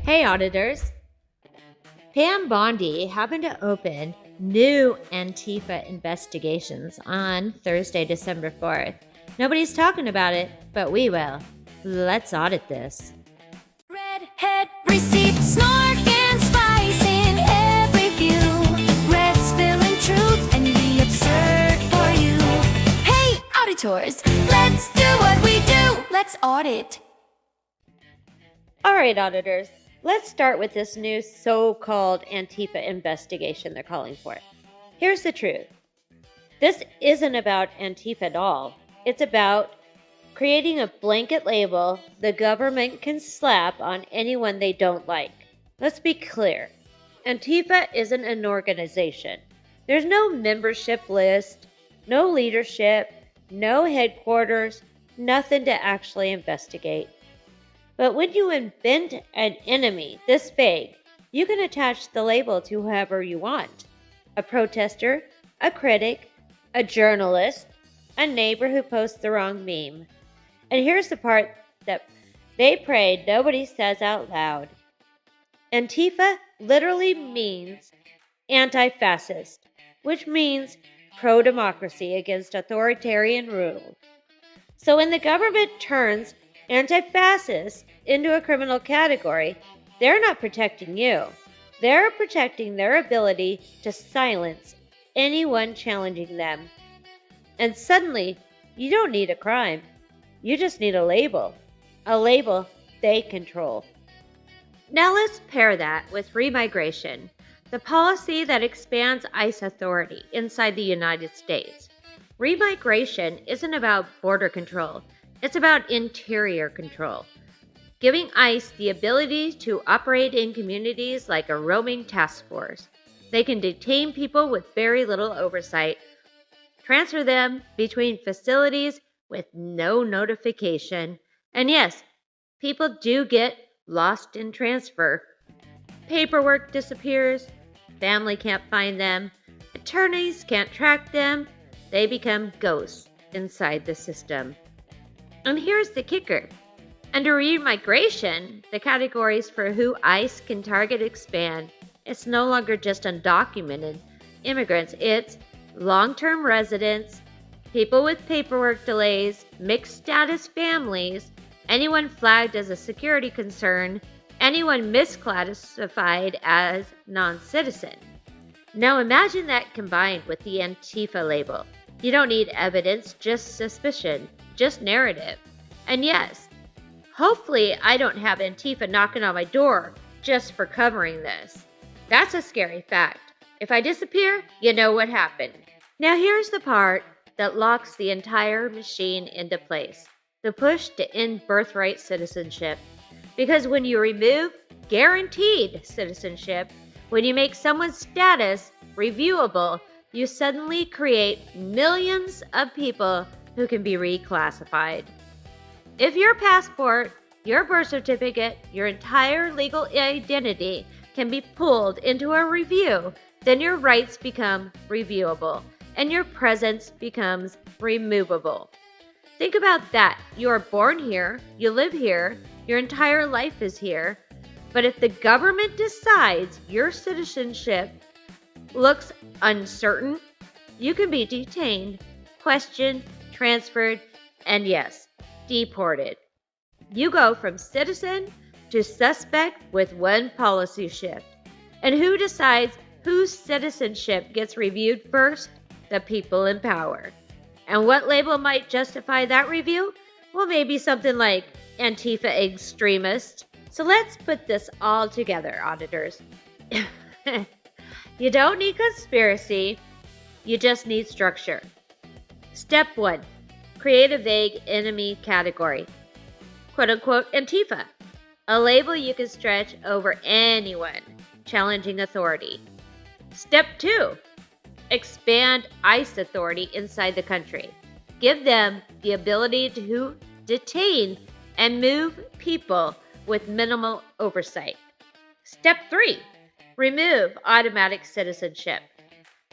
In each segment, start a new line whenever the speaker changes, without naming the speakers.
Hey auditors! Pam Bondi happened to open new Antifa investigations on Thursday, December 4th. Nobody's talking about it, but we will. Let's audit this.
Redhead receipts, snark and spice in every view. Red spilling truth and the absurd for you. Hey auditors, let's do what we do. Let's audit.
All right, auditors. Let's start with this new so-called Antifa investigation they're calling for. Here's the truth. This isn't about Antifa at all. It's about creating a blanket label the government can slap on anyone they don't like. Let's be clear. Antifa isn't an organization. There's no membership list, no leadership, no headquarters, nothing to actually investigate. But when you invent an enemy this vague, you can attach the label to whoever you want. A protester, a critic, a journalist, a neighbor who posts the wrong meme. And here's the part that they pray nobody says out loud. Antifa literally means anti-fascist, which means pro-democracy against authoritarian rule. So when the government turns anti-fascist into a criminal category, they're not protecting you. They're protecting their ability to silence anyone challenging them. And suddenly, you don't need a crime. You just need a label they control. Now let's pair that with remigration, the policy that expands ICE authority inside the United States. Remigration isn't about border control. It's about interior control, giving ICE the ability to operate in communities like a roaming task force. They can detain people with very little oversight, transfer them between facilities with no notification, and yes, people do get lost in transfer. Paperwork disappears, family can't find them, attorneys can't track them, they become ghosts inside the system. And here's the kicker. Under remigration, the categories for who ICE can target expand. It's no longer just undocumented immigrants. It's long-term residents, people with paperwork delays, mixed status families, anyone flagged as a security concern, anyone misclassified as non-citizen. Now imagine that combined with the Antifa label. You don't need evidence, just suspicion. Just narrative. And yes, hopefully I don't have Antifa knocking on my door just for covering this. That's a scary fact. If I disappear, you know what happened. Now here's the part that locks the entire machine into place. The push to end birthright citizenship. Because when you remove guaranteed citizenship, when you make someone's status reviewable, you suddenly create millions of people who can be reclassified. If your passport, your birth certificate, your entire legal identity can be pulled into a review, then your rights become reviewable and your presence becomes removable. Think about that. You are born here, you live here, your entire life is here, but if the government decides your citizenship looks uncertain, you can be detained, questioned, transferred, and yes, deported. You go from citizen to suspect with one policy shift. And who decides whose citizenship gets reviewed first? The people in power. And what label might justify that review? Well, maybe something like Antifa extremist. So let's put this all together, auditors. You don't need conspiracy, you just need structure. Step 1. Create a vague enemy category. Quote-unquote Antifa. A label you can stretch over anyone challenging authority. Step 2. Expand ICE authority inside the country. Give them the ability to detain and move people with minimal oversight. Step 3. Remove automatic citizenship.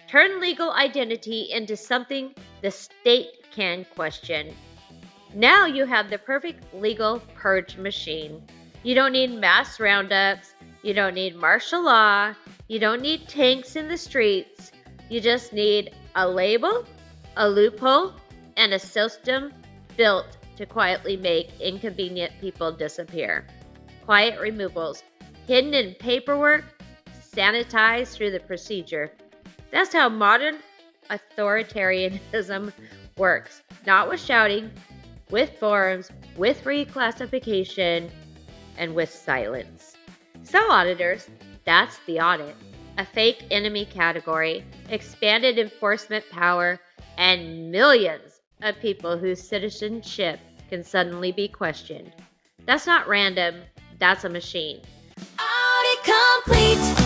Turn legal identity into something the state can question. Now you have the perfect legal purge machine. You don't need mass roundups. You don't need martial law. You don't need tanks in the streets. You just need a label, a loophole, and a system built to quietly make inconvenient people disappear. Quiet removals, hidden in paperwork, sanitized through the procedure. That's how modern authoritarianism works. Not with shouting, with forums, with reclassification, and with silence. So, auditors, that's the audit. A fake enemy category, expanded enforcement power, and millions of people whose citizenship can suddenly be questioned. That's not random, that's a machine.
Audit complete.